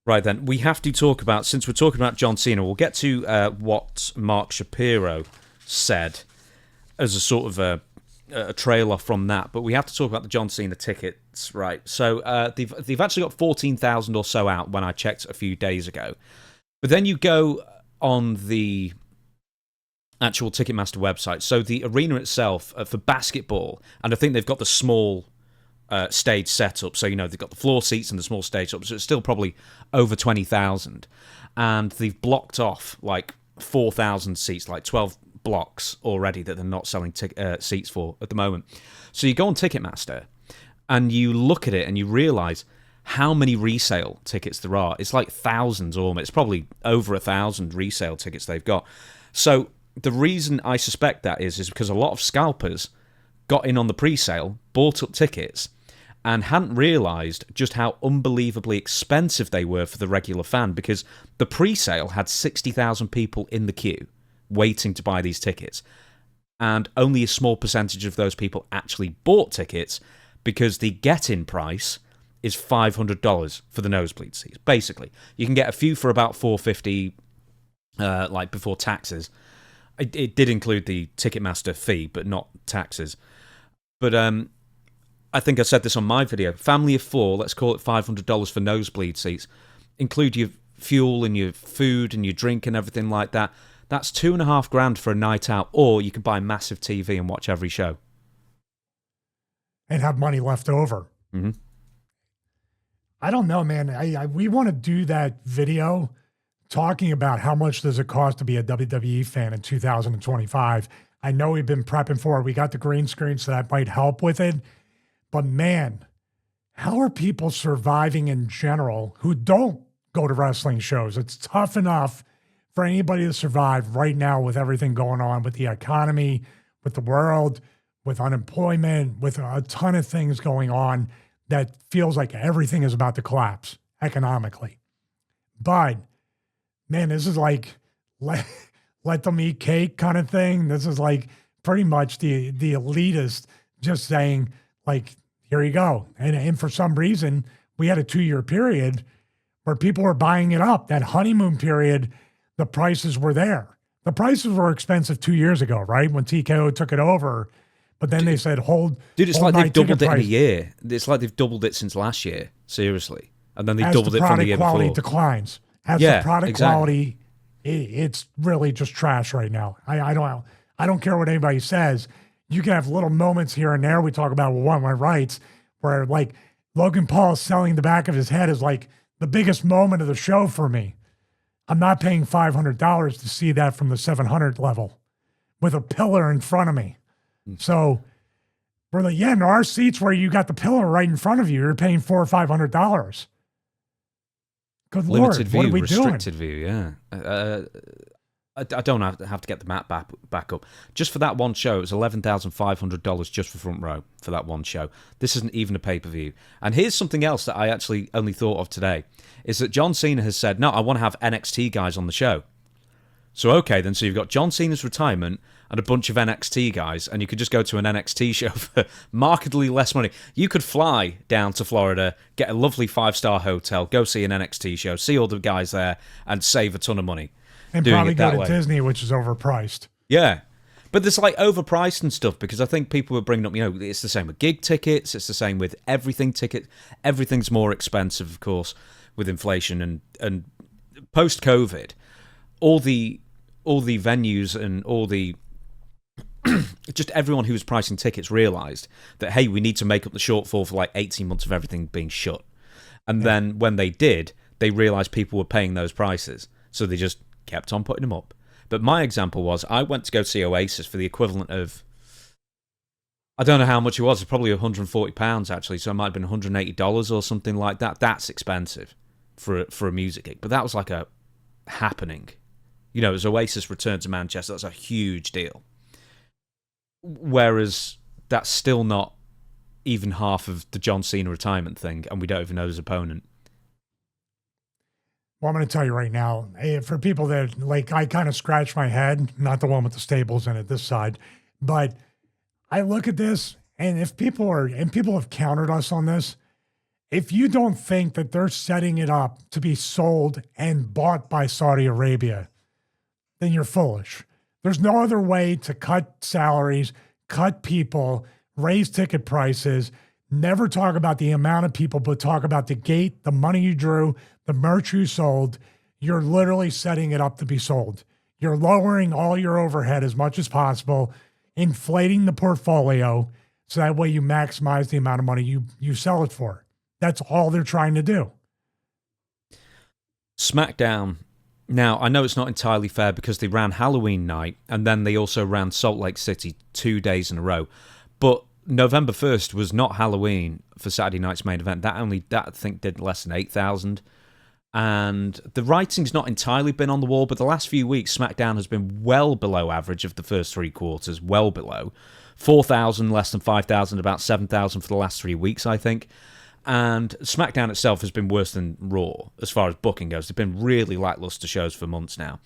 Right then, we have to talk about, since we're talking about John Cena, we'll get to what Mark Shapiro said as a sort of a trailer from that, but we have to talk about the John Cena tickets, right? So they've actually got 14,000 or so out when I checked a few days ago. But then you go on the actual Ticketmaster website. So the arena itself for basketball, and I think they've got the small stage setup. So, they've got the floor seats and the small stage up. So it's still probably over 20,000. And they've blocked off like 4,000 seats, like 12 blocks already that they're not selling seats for at the moment. So you go on Ticketmaster and you look at it and you realize how many resale tickets there are. It's like thousands almost. It's probably over 1,000 resale tickets they've got. So the reason I suspect that is because a lot of scalpers got in on the pre-sale, bought up tickets, and hadn't realised just how unbelievably expensive they were for the regular fan, because the pre-sale had 60,000 people in the queue waiting to buy these tickets, and only a small percentage of those people actually bought tickets because the get-in price is $500 for the nosebleed seats. Basically, you can get a few for about $450, like before taxes. It did include the Ticketmaster fee, but not taxes. But I think I said this on my video. Family of four, let's call it $500 for nosebleed seats. Include your fuel and your food and your drink and everything like that. That's $2,500 for a night out, or you can buy a massive TV and watch every show. And have money left over. Mm-hmm. I don't know, man. We want to do that video talking about how much does it cost to be a WWE fan in 2025. I know we've been prepping for it. We got the green screen, so that might help with it. But man, how are people surviving in general who don't go to wrestling shows? It's tough enough for anybody to survive right now with everything going on with the economy, with the world, with unemployment, with a ton of things going on that feels like everything is about to collapse economically. But man, this is like let them eat cake kind of thing. This is like pretty much the elitist just saying, like, here you go. And for some reason, we had a 2-year period where people were buying it up. That honeymoon period, the prices were there. The prices were expensive 2 years ago, right? When TKO took it over. But then they said, Dude, it's like they've doubled it in a year. It's like they've doubled it since last year. Seriously. And then they doubled it from the year before. As the product quality declines. As the product quality, it's really just trash right now. I don't care what anybody says. You can have little moments here and there. We talk about one-on-one rights where like Logan Paul selling the back of his head is like the biggest moment of the show for me. I'm not paying $500 to see that from the 700 level with a pillar in front of me. So we're like, yeah, in our seats where you got the pillar right in front of you, you're paying $400 or $500. Good Limited Lord, view, what are we restricted doing? view, yeah. I don't have to get the map back up. Just for that one show, it was $11,500 just for front row for that one show. This isn't even a pay-per-view. And here's something else that I actually only thought of today, is that John Cena has said, no, I want to have NXT guys on the show. So okay then, so you've got John Cena's retirement and a bunch of NXT guys, and you could just go to an NXT show for markedly less money. You could fly down to Florida, get a lovely 5-star hotel, go see an NXT show, see all the guys there, and save a ton of money. And probably go to Disney, which is overpriced. Yeah. But it's like overpriced and stuff, because I think people were bringing up, it's the same with gig tickets, it's the same with everything ticket. Everything's more expensive, of course, with inflation and post-COVID. All the venues and all the just everyone who was pricing tickets realised that, hey, we need to make up the shortfall for like 18 months of everything being shut. And then when they did, they realised people were paying those prices. So they just kept on putting them up. But my example was, I went to go see Oasis for the equivalent of, I don't know how much it was, probably £140 actually, so it might have been $180 or something like that. That's expensive for a music gig. But that was like a happening. It was Oasis return to Manchester. That's a huge deal. Whereas that's still not even half of the John Cena retirement thing, and we don't even know his opponent. Well, I'm going to tell you right now, for people that, like, I kind of scratch my head, not the one with the staples in it, this side, but I look at this, and if people have countered us on this, If you don't think that they're setting it up to be sold and bought by Saudi Arabia, then you're foolish. There's no other way to cut salaries, cut people, raise ticket prices, never talk about the amount of people, but talk about the gate, the money you drew, the merch you sold. You're literally setting it up to be sold. You're lowering all your overhead as much as possible, inflating the portfolio, so that way you maximize the amount of money you sell it for. That's all they're trying to do. SmackDown. Now, I know it's not entirely fair because they ran Halloween night and then they also ran Salt Lake City 2 days in a row. But November 1st was not Halloween for Saturday night's main event. That I think did less than 8,000. And the writing's not entirely been on the wall, but the last few weeks, SmackDown has been well below average of the first 3 quarters, well below. 4,000, less than 5,000, about 7,000 for the last 3 weeks, I think. And SmackDown itself has been worse than Raw as far as booking goes. They've been really lackluster shows for months now.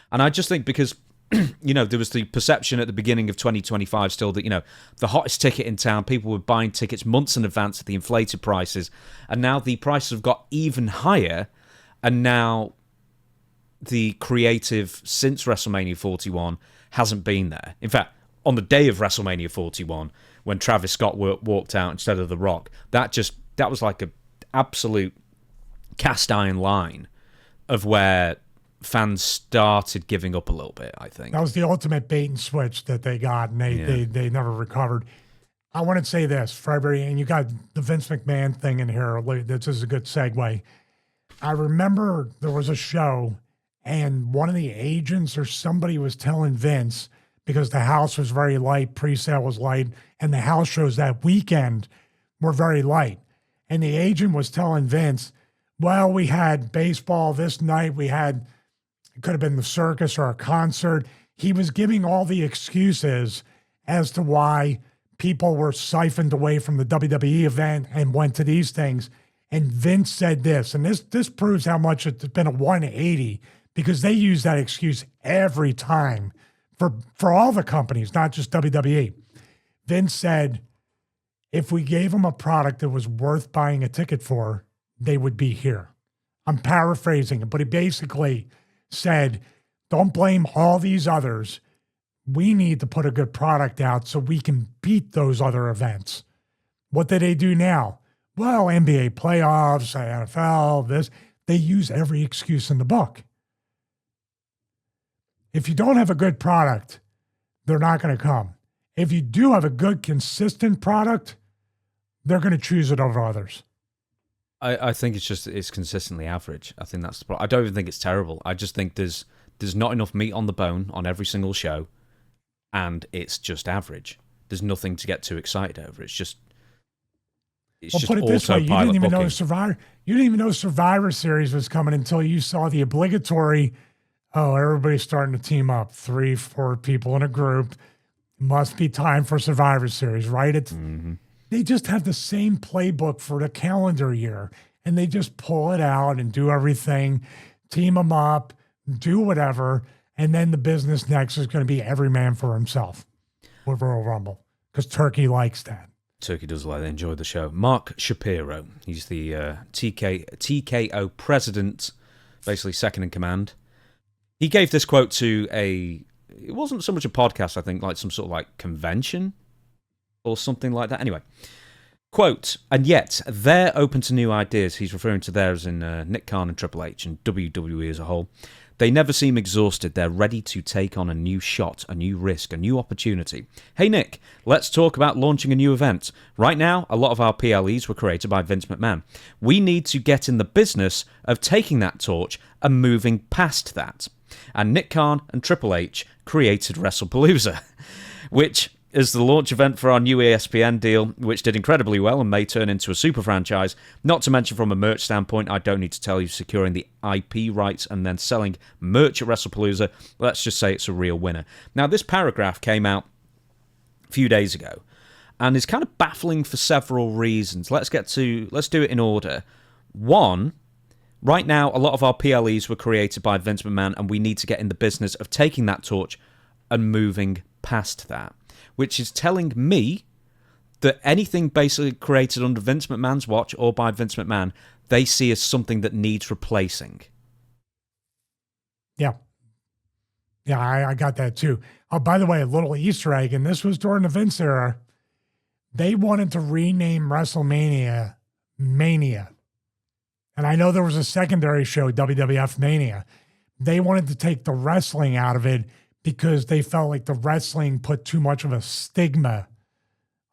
And I just think because, there was the perception at the beginning of 2025 still that, the hottest ticket in town, people were buying tickets months in advance at the inflated prices. And now the prices have got even higher. And now the creative since WrestleMania 41 hasn't been there. In fact, on the day of WrestleMania 41, when Travis Scott walked out instead of The Rock, that was like an absolute cast iron line of where fans started giving up a little bit, I think. That was the ultimate bait and switch that they got, and they never recovered. I want to say this for everybody, and you got the Vince McMahon thing in here. This is a good segue. I remember there was a show, and one of the agents or somebody was telling Vince, because the house was very light, pre-sale was light, and the house shows that weekend were very light. And the agent was telling Vince, well, we had baseball this night. It could have been the circus or a concert. He was giving all the excuses as to why people were siphoned away from the WWE event and went to these things. And Vince said this, and this proves how much it's been a 180, because they use that excuse every time for all the companies, not just WWE. Vince said, if we gave them a product that was worth buying a ticket for, they would be here. I'm paraphrasing it, but he basically said, don't blame all these others. We need to put a good product out so we can beat those other events. What do they do now? Well, NBA playoffs, NFL, this. They use every excuse in the book. If you don't have a good product, they're not going to come. If you do have a good, consistent product, they're going to choose it over others. I think it's consistently average. I think that's the problem. I don't even think it's terrible. I just think there's not enough meat on the bone on every single show, and it's just average. There's nothing to get too excited over. It's just put it this way: you didn't even know Survivor Series was coming until you saw the obligatory. Oh, everybody's starting to team up. 3-4 people in a group. Must be time for Survivor Series, right? They just have the same playbook for the calendar year, and they just pull it out and do everything, team them up, do whatever, and then the business next is going to be every man for himself with Royal Rumble, because Turkey likes that. Turkey does like they enjoy the show. Mark Shapiro, he's the TKO president, basically second in command. He gave this quote to it wasn't so much a podcast, I think, like some sort of like convention or something like that. Anyway, quote, and yet they're open to new ideas. He's referring to theirs in Nick Khan and Triple H and WWE as a whole. They never seem exhausted. They're ready to take on a new shot, a new risk, a new opportunity. Hey, Nick, let's talk about launching a new event. Right now, a lot of our PLEs were created by Vince McMahon. We need to get in the business of taking that torch and moving past that. And Nick Khan and Triple H created WrestlePalooza, which is the launch event for our new ESPN deal, which did incredibly well and may turn into a super franchise. Not to mention from a merch standpoint, I don't need to tell you, securing the IP rights and then selling merch at WrestlePalooza, let's just say it's a real winner. Now, this paragraph came out a few days ago and is kind of baffling for several reasons. Let's do it in order. One, right now, a lot of our PLEs were created by Vince McMahon, and we need to get in the business of taking that torch and moving past that, which is telling me that anything basically created under Vince McMahon's watch or by Vince McMahon, they see as something that needs replacing. Yeah. Yeah, I got that too. Oh, by the way, a little Easter egg, and this was during the Vince era. They wanted to rename WrestleMania Mania. And I know there was a secondary show, WWF Mania. They wanted to take the wrestling out of it because they felt like the wrestling put too much of a stigma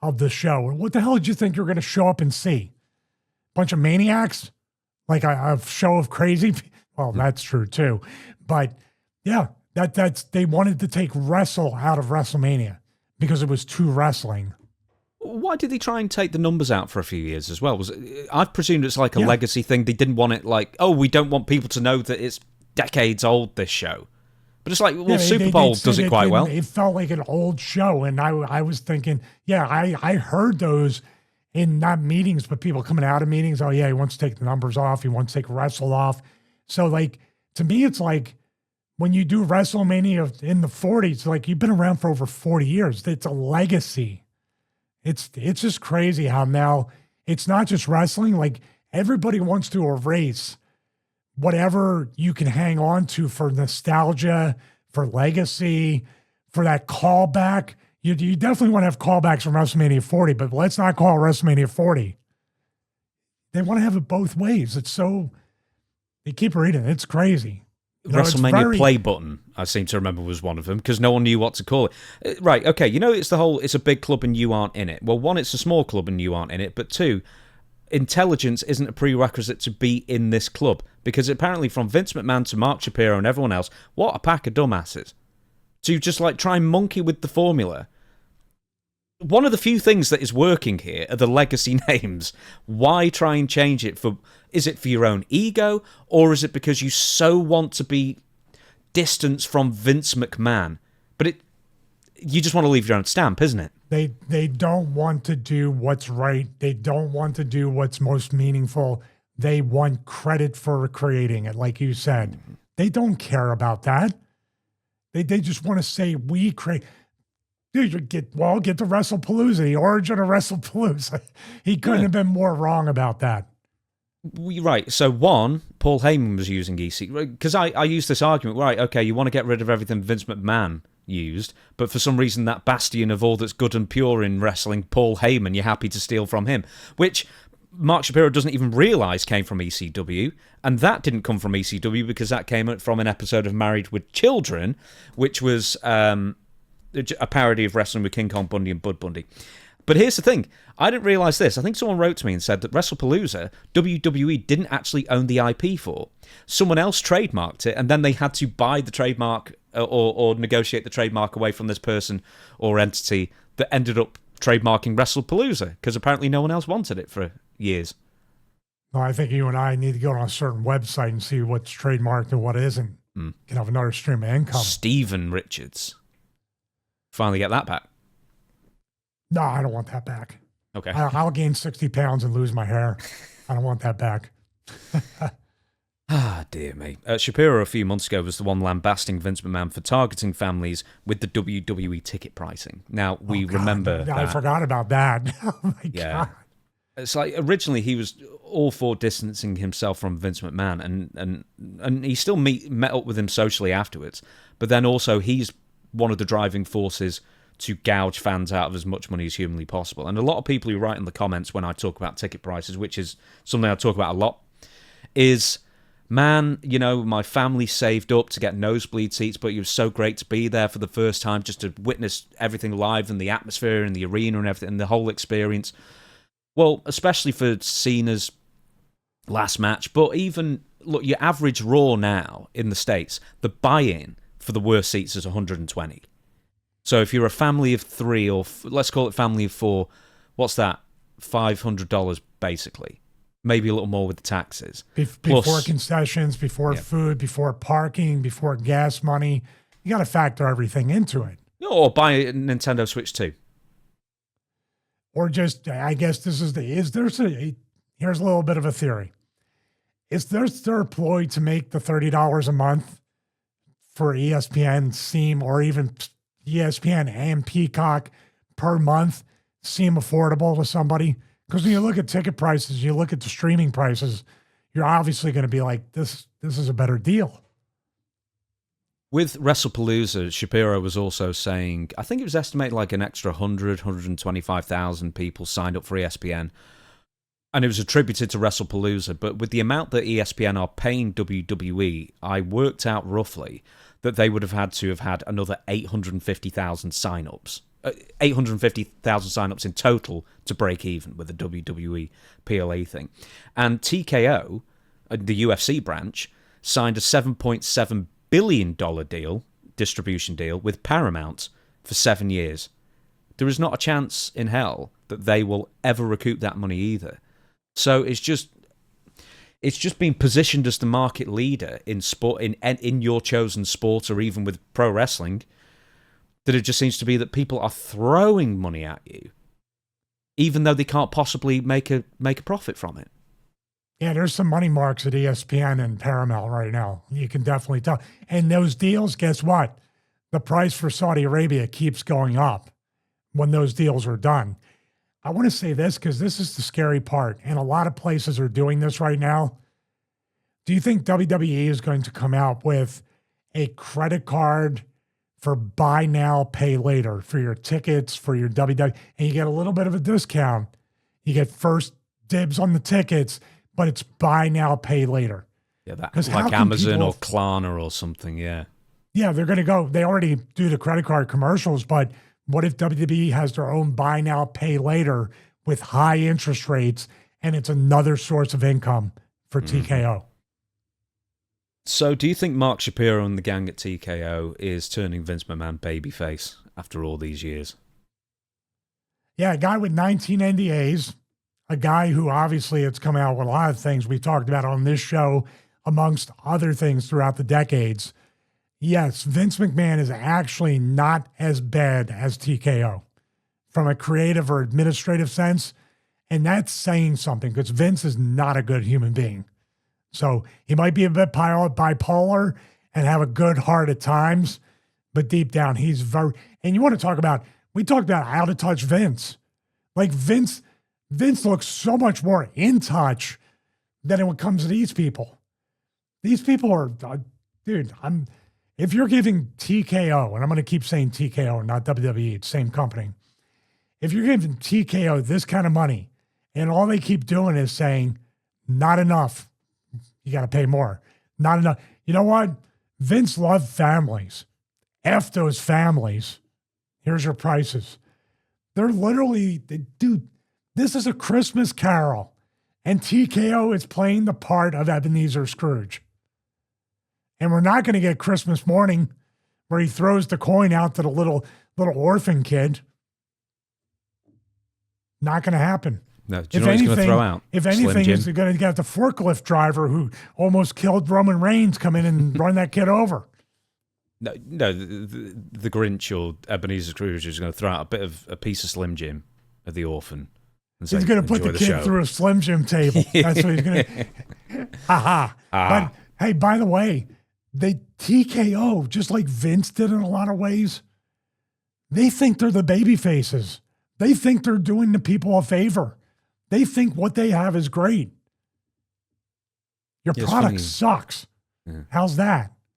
of the show. What the hell did you think you were going to show up and see? Bunch of maniacs? Like a show of crazy? Well, that's true too. But yeah, that's they wanted to take wrestle out of WrestleMania because it was too wrestling. Why did they try and take the numbers out for a few years as well? I've presumed it's like a legacy thing. They didn't want it like, oh, we don't want people to know that it's decades old, this show. But it's like, well, Super Bowl does it quite well. It felt like an old show. And I was thinking, I heard those in not meetings, but people coming out of meetings. Oh, yeah, he wants to take the numbers off. He wants to take wrestle off. So, like, to me, it's like when you do WrestleMania in the 40s, like you've been around for over 40 years. It's a legacy. It's just crazy how now it's not just wrestling. Like everybody wants to erase whatever you can hang on to for nostalgia, for legacy, for that callback. You definitely want to have callbacks from WrestleMania 40, but let's not call it WrestleMania 40. They want to have it both ways. It's so, they keep reading. It's crazy. WrestleMania play button, I seem to remember, was one of them because no one knew what to call it. Right, okay, it's a big club and you aren't in it. Well, one, it's a small club and you aren't in it, but two, intelligence isn't a prerequisite to be in this club because apparently from Vince McMahon to Mark Shapiro and everyone else, what a pack of dumbasses. To just like try and monkey with the formula. One of the few things that is working here are the legacy names. Why try and change it? Is it for your own ego, or is it because you so want to be distanced from Vince McMahon? But you just want to leave your own stamp, isn't it? They don't want to do what's right. They don't want to do what's most meaningful. They want credit for creating it, like you said. They don't care about that. They just want to say we create. Dude, you get the WrestlePalooza, the origin of WrestlePalooza. He couldn't have been more wrong about that. Right. So one, Paul Heyman was using EC because I used this argument. Right. Okay. You want to get rid of everything Vince McMahon used, but for some reason that bastion of all that's good and pure in wrestling, Paul Heyman, you're happy to steal from him, which Mark Shapiro doesn't even realize came from ECW, and that didn't come from ECW because that came from an episode of Married with Children, which was a parody of Wrestling with King Kong Bundy and Bud Bundy. But here's the thing. I didn't realize this. I think someone wrote to me and said that WrestlePalooza, WWE didn't actually own the IP for. Someone else trademarked it, and then they had to buy the trademark or negotiate the trademark away from this person or entity that ended up trademarking WrestlePalooza, because apparently no one else wanted it for years. Well, I think you and I need to go on a certain website and see what's trademarked and what isn't. Can have another stream of income. Stevie Richards. Finally get that back. No, I don't want that back. Okay. I'll gain 60 pounds and lose my hair. I don't want that back. Dear me. Shapiro a few months ago was the one lambasting Vince McMahon for targeting families with the WWE ticket pricing. Now, we remember that. I forgot about that. Oh, my God. It's like originally he was all for distancing himself from Vince McMahon, and he still met up with him socially afterwards. But then also he's one of the driving forces to gouge fans out of as much money as humanly possible. And a lot of people who write in the comments when I talk about ticket prices, which is something I talk about a lot, is, man, my family saved up to get nosebleed seats, but it was so great to be there for the first time, just to witness everything live and the atmosphere and the arena and everything, and the whole experience. Well, especially for Cena's last match, but even, look, your average Raw now in the States, the buy-in for the worst seats is 120. So if you're a family of three, or let's call it family of four, what's that? $500 basically. Maybe a little more with the taxes. Before concessions, before food, before parking, before gas money. You got to factor everything into it. Or buy a Nintendo Switch 2. Or just, I guess this is here's a little bit of a theory. Is their ploy to make the $30 a month for ESPN seem, or even ESPN and Peacock per month seem affordable to somebody? Because when you look at ticket prices, you look at the streaming prices, you're obviously going to be like, this is a better deal. With WrestlePalooza, Shapiro was also saying, I think it was estimated like an extra 125,000 people signed up for ESPN. And it was attributed to WrestlePalooza. But with the amount that ESPN are paying WWE, I worked out roughly that they would have had another 850,000 sign-ups. 850,000 sign-ups in total to break even with the WWE PLA thing. And TKO, the UFC branch, signed a $7.7 billion distribution deal with Paramount for 7 years. There is not a chance in hell that they will ever recoup that money either. So it's just being positioned as the market leader in sport, in your chosen sport, or even with pro wrestling, that it just seems to be that people are throwing money at you, even though they can't possibly make a profit from it. Yeah, there's some money marks at ESPN and Paramount right now. You can definitely tell. And those deals, guess what? The price for Saudi Arabia keeps going up when those deals are done. I want to say this because this is the scary part, and a lot of places are doing this right now. Do you think WWE is going to come out with a credit card for buy now, pay later for your tickets, for your WWE, and you get a little bit of a discount? You get first dibs on the tickets, but it's buy now, pay later. Yeah, that like Amazon or Klarna or something, yeah. Yeah, they're going to go. They already do the credit card commercials, but what if WWE has their own buy now, pay later with high interest rates, and it's another source of income for TKO? So do you think Mark Shapiro and the gang at TKO is turning Vince McMahon babyface after all these years? Yeah, a guy with 19 NDAs, a guy who obviously it's come out with a lot of things we've talked about on this show, amongst other things throughout the decades. Yes, Vince McMahon is actually not as bad as TKO from a creative or administrative sense. And that's saying something because Vince is not a good human being. So he might be a bit bipolar and have a good heart at times, but deep down he's very, and you want to talk about, we talked about how to touch Vince. Like Vince looks so much more in touch than when it comes to these people. These people are, dude, if you're giving TKO, and I'm going to keep saying TKO, not WWE, it's the same company. If you're giving TKO this kind of money, and all they keep doing is saying, not enough, you got to pay more. Not enough. You know what? Vince loved families. F those families. Here's your prices. They're literally, dude, this is a Christmas Carol. And TKO is playing the part of Ebenezer Scrooge. And we're not going to get Christmas morning where he throws the coin out to the little orphan kid. Not going to happen. No, do you know what he's going to throw out? If anything, he's going to get the forklift driver who almost killed Roman Reigns come in and run that kid over. No, the Grinch or Ebenezer Scrooge is going to throw out a piece of Slim Jim at the orphan. And say, he's going to put the kid through a Slim Jim table. That's what he's going to. Ha. But hey, by the way, they TKO, just like Vince did in a lot of ways, they think they're the baby faces. They think they're doing the people a favor. They think what they have is great. Your product sucks. Yeah. How's that?